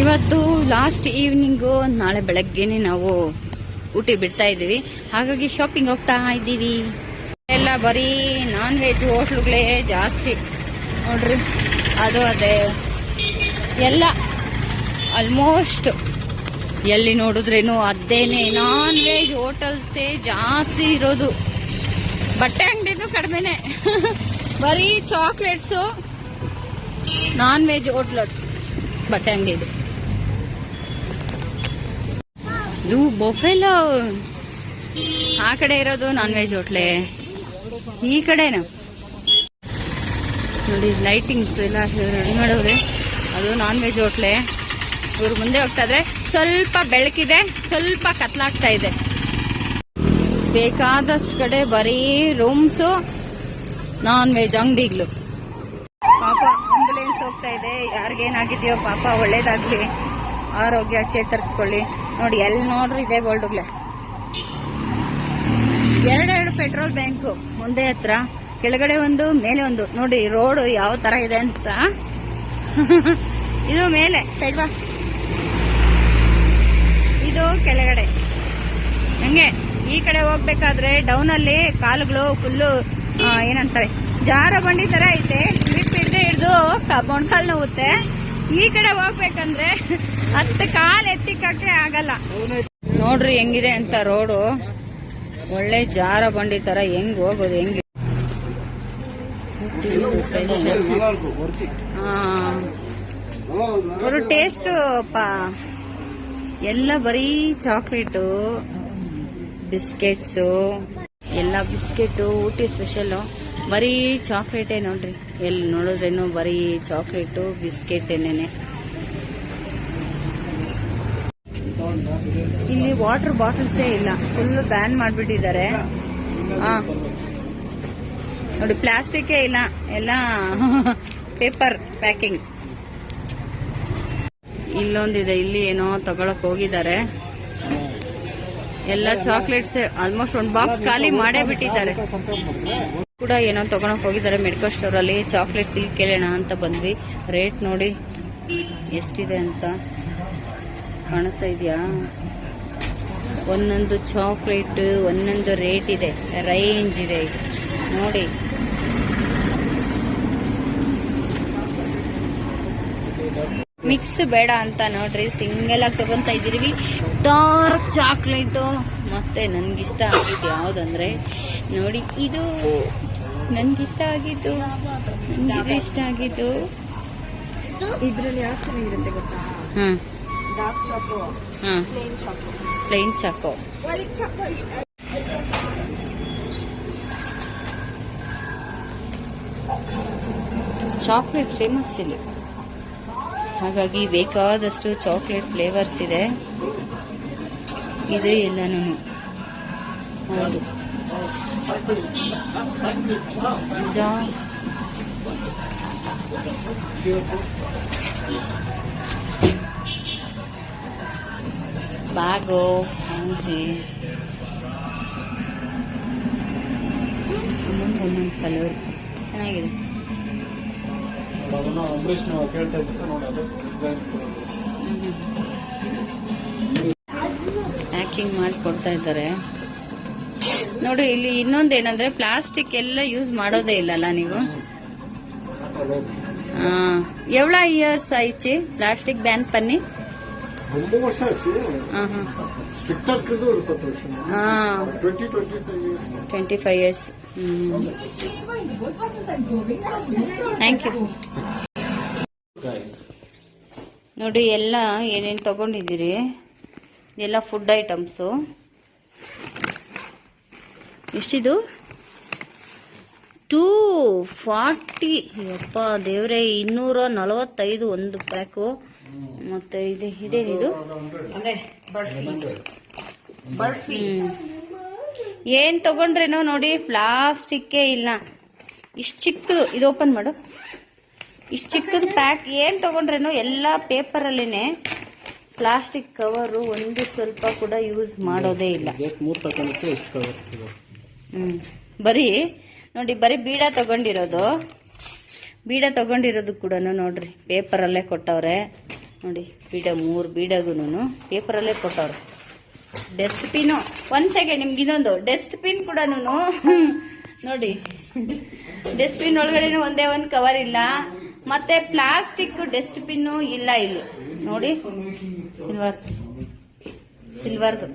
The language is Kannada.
ಇವತ್ತು ಲಾಸ್ಟ್ ಈವ್ನಿಂಗು, ನಾಳೆ ಬೆಳಗ್ಗೆನೆ ನಾವು ಊಟಿ ಬಿಡ್ತಾ ಇದ್ದೀವಿ. ಹಾಗಾಗಿ ಶಾಪಿಂಗ್ ಹೋಗ್ತಾ ಇದ್ದೀವಿ. ಎಲ್ಲ ಬರೀ ನಾನ್ ವೆಜ್ ಹೋಟ್ಲುಗಳೇ ಜಾಸ್ತಿ ನೋಡ್ರಿ. ಅದು ಅದೇ ಎಲ್ಲ ಆಲ್ಮೋಸ್ಟ್ ಎಲ್ಲಿ ನೋಡಿದ್ರೇನು ಅದೇನೆ ನಾನ್ ವೆಜ್ ಹೋಟೆಲ್ಸೇ ಜಾಸ್ತಿ ಇರೋದು. ಬಟ್ಟೆ ಅಂಗಡಿನೂ ಕಡಿಮೆನೆ. ಬರೀ ಚಾಕ್ಲೇಟ್ಸು, ನಾನ್ ವೆಜ್ ಹೋಟ್ಲರ್ಸ್ ಬಟ್ಟೆ ಅಂಗಡಿ. ಇದು ಬೊಫೆಲೋ ಆ ಕಡೆ ಇರೋದು ನಾನ್ ವೆಜ್ ಹೋಟ್ಲೆ, ಈ ಕಡೆನೂ ನೋಡಿ ಲೈಟಿಂಗ್ಸ್ ಎಲ್ಲ ರೆಡಿ ಮಾಡೋರೆ, ಅದು ನಾನ್ ವೆಜ್ ಹೋಟ್ಲೆ. ಇವ್ರು ಮುಂದೆ ಹೋಗ್ತಾ ಇದ್ರೆ ಸ್ವಲ್ಪ ಬೆಳಕಿದೆ, ಸ್ವಲ್ಪ ಕತ್ಲಾಗ್ತಾ ಇದೆ. ಬೇಕಾದಷ್ಟು ಕಡೆ ಬರೀ ರೂಮ್ಸು, ನಾನ್ ವೆಜ್ ಅಂಗಡಿಗಳು. ಪಾಪ ಆಂಬುಲೆನ್ಸ್ ಹೋಗ್ತಾ ಇದೆ. ಯಾರಿಗೇನಾಗಿದೆಯೋ ಪಾಪ ಒಳ್ಳೇದಾಗ್ಲಿ, ಆರೋಗ್ಯ ಚೇತರಿಸ್ಕೊಳ್ಳಿ. ನೋಡಿ ಎಲ್ಲಿ ನೋಡ್ರಿ ಇದೆ ಬೋಲ್ಡುಗ್ಲೆ. ಎರಡೆರಡು ಪೆಟ್ರೋಲ್ ಬ್ಯಾಂಕು ಒಂದೇ ಹತ್ರ, ಕೆಳಗಡೆ ಒಂದು ಮೇಲೆ ಒಂದು. ನೋಡಿ ರೋಡ್ ಯಾವ ತರ ಇದೆ ಅಂತ. ಇದು ಮೇಲೆ ಸೈಡ್ ಬಾ, ಇದು ಕೆಳಗಡೆ. ಹಂಗೆ ಈ ಕಡೆ ಹೋಗ್ಬೇಕಾದ್ರೆ ಡೌನ್ ಅಲ್ಲಿ ಕಾಲುಗಳು ಫುಲ್ಲು ಏನಂತಾರೆ ಜಾರ ಬಂಡಿ ತರ ಐತೆ. ಗ್ರಿಪ್ ಹಿಡ್ದು ಮೊಣ್ಕಾಲ್ ನೋವುತ್ತೆ. ಈ ಕಡೆ ಹೋಗ್ಬೇಕಂದ್ರೆ 10 ಕಾಲ್ ಎತ್ತಿಕಕ್ಕೆ ಆಗಲ್ಲ. ನೋಡ್ರಿ ಹೆಂಗಿದೆ ಅಂತ ರೋಡು. ಒಳ್ಳೆ ಜಾರ ಬಂಡಿ ತರ. ಹೆಂಗ್ ಹೋಗೋದು, ಹೆಂಗ್ ஒரு ಟೇಸ್ಟ್ ಎಲ್ಲ ಬರೀ ಚಾಕ್ಲೇಟು, ಬಿಸ್ಕೆಟ್ಸು, ಎಲ್ಲ ಬಿಸ್ಕೆಟು. ಊಟಿ ಸ್ಪೆಷಲ್ ಬರೀ ಚಾಕ್ಲೇಟೇ ನೋಡ್ರಿ. ಎಲ್ಲಿ ನೋಡಿದ್ರೇನು ಬರೀ ಚಾಕ್ಲೇಟು, ಬಿಸ್ಕೆಟ್ ಏನೇನೆ. ಇಲ್ಲಿ ವಾಟರ್ ಬಾಟಲ್ಸೇ ಇಲ್ಲ, ಫುಲ್ ಬ್ಯಾನ್ ಮಾಡ್ಬಿಟ್ಟಿದ್ದಾರೆ. ನೋಡಿ ಪ್ಲಾಸ್ಟಿಕ್ಕೇ ಇಲ್ಲ, ಎಲ್ಲ ಪೇಪರ್ ಪ್ಯಾಕಿಂಗ್. ಇಲ್ಲೊಂದಿದೆ, ಇಲ್ಲಿ ಏನೋ ತಗೊಳಕ್ ಹೋಗಿದ್ದಾರೆ. ಎಲ್ಲ ಚಾಕ್ಲೇಟ್ಸ್ ಆಲ್ಮೋಸ್ಟ್ ಒಂದು ಬಾಕ್ಸ್ ಖಾಲಿ ಮಾಡೇ ಬಿಟ್ಟಿದ್ದಾರೆ. ಕೂಡ ಏನೋ ತಗೊಳಕ್ ಹೋಗಿದ್ದಾರೆ ಮೆಡಿಕಲ್ ಸ್ಟೋರ್ ಅಲ್ಲಿ. ಚಾಕ್ಲೇಟ್ಸ್ ಇಲ್ಲಿ ಕೇಳೋಣ ಅಂತ ಬಂದ್ವಿ. ರೇಟ್ ನೋಡಿ ಎಷ್ಟಿದೆ ಅಂತ ಕಾಣಿಸ್ತಾ ಇದೆಯಾ? ಒಂದೊಂದು ಚಾಕ್ಲೇಟ್ ಒಂದೊಂದು ರೇಟ್ ಇದೆ, ರೇಂಜ್ ಇದೆ ನೋಡಿ. ಮಿಕ್ಸ್ ಬೇಡ ಅಂತ ನೋಡ್ರಿ, ಸಿಂಗಲ್ ಆಗಿ ತಗೊಂತ ಇದೀವಿ. Dark chocolate. ಮತ್ತೆ ನನ್ಗಿಷ್ಟ ಆಗಿದ್ದು ಯಾವ್ದಂದ್ರೆ ನೋಡಿ, ಇದು ನನ್ಗಿಷ್ಟ ಆಗಿದ್ದು, ಇಷ್ಟ ಆಗಿದ್ದು. ಇದ್ರಲ್ಲಿ ಯಾವ ಚೆನ್ನಾಗಿರುತ್ತೆ ಗೊತ್ತಾ? Dark choco, plain choco. White choco ಇಷ್ಟ. ಚಾಕ್ಲೇಟ್ ಫೇಮಸ್ ಇಲ್ಲಿ, ಹಾಗಾಗಿ ಬೇಕಾದಷ್ಟು ಚಾಕ್ಲೇಟ್ ಫ್ಲೇವರ್ಸ್ ಇದೆ. ಇದೆ ಎಲ್ಲನೂ. ಹೌದು, ಬ್ಯಾಗು ಫ್ಯಾನ್ಸಿ, ಒಂದೊಂದು ಕಲರ್ ಚೆನ್ನಾಗಿದೆ. ಪ್ಯಾಕಿಂಗ್ ಮಾಡಿ ಕೊಡ್ತಾ ಇದ್ದಾರೆ ನೋಡಿ. ಇಲ್ಲಿ ಇನ್ನೊಂದೇನಂದ್ರೆ ಪ್ಲಾಸ್ಟಿಕ್ ಎಲ್ಲ ಯೂಸ್ ಮಾಡೋದೇ ಇಲ್ಲಲ್ಲ ನೀವು. எவ்வளோ இயர்ஸ் ஆயிடுச்சு பிளாஸ்டிக் பேன் பண்ணி? ரொம்ப வருஷம் ஆச்சு. ஸ்ட்ரிக்ட்டா இருக்குது ஒரு 10 வருஷம். 25 years. Thank you. ನೋಡಿ ಎಲ್ಲ ಏನೇನು ತಗೊಂಡಿದ್ದೀರಿ, ಎಲ್ಲ ಫುಡ್ ಐಟಮ್ಸು. ಎಷ್ಟಿದು? 240. ಯಪ್ಪ ದೇವ್ರೆ, 245 ಒಂದು ಪ್ಯಾಕು. ಮತ್ತೆ ಇದೇನಿದು? ಏನ್ ತಗೊಂಡ್ರೇನೋ ನೋಡಿ, ಪ್ಲಾಸ್ಟಿಕ್ಕೇ ಇಲ್ಲ. ಇಷ್ಟು ಚಿಕ್ಕದು, ಇದು ಓಪನ್ ಮಾಡು. ಇಷ್ಟು ಚಿಕ್ಕದ ಪ್ಯಾಕ್ ಏನ್ ತಗೊಂಡ್ರೇನೋ ಎಲ್ಲ ಪೇಪರಲ್ಲೇನೆ. ಪ್ಲಾಸ್ಟಿಕ್ ಕವರು ಒಂದು ಸ್ವಲ್ಪ ಕೂಡ ಯೂಸ್ ಮಾಡೋದೇ ಇಲ್ಲ. ಬರೀ ನೋಡಿ, ಬರೀ ಬೀಡ ತಗೊಂಡಿರೋದು ಕೂಡ ನೋಡ್ರಿ ಪೇಪರಲ್ಲೇ ಕೊಟ್ಟವ್ರೆ. ನೋಡಿ ಬೀಡ 3 ಬೀಡಗೂನು ಪೇಪರಲ್ಲೇ ಕೊಟ್ಟವ್ರು. ಡಸ್ಟ್ಬಿನ್ನು ಒಂದ್ ಸೆಕೆಂಡ್ ನಿಮ್ಗೆ ಇದೊಂದು ಡಸ್ಟ್ಬಿನ್ ಕೂಡ ನೋಡಿ, ಡಸ್ಟ್ಬಿನ್ ಒಳಗಡೆ ಒಂದೇ ಒಂದು ಕವರ್ ಇಲ್ಲ. ಮತ್ತೆ ಪ್ಲಾಸ್ಟಿಕ್ ಡಸ್ಟ್ಬಿನ್ನು ಇಲ್ಲ ಇಲ್ಲಿ ನೋಡಿ, ಸಿಲ್ವರ್ದು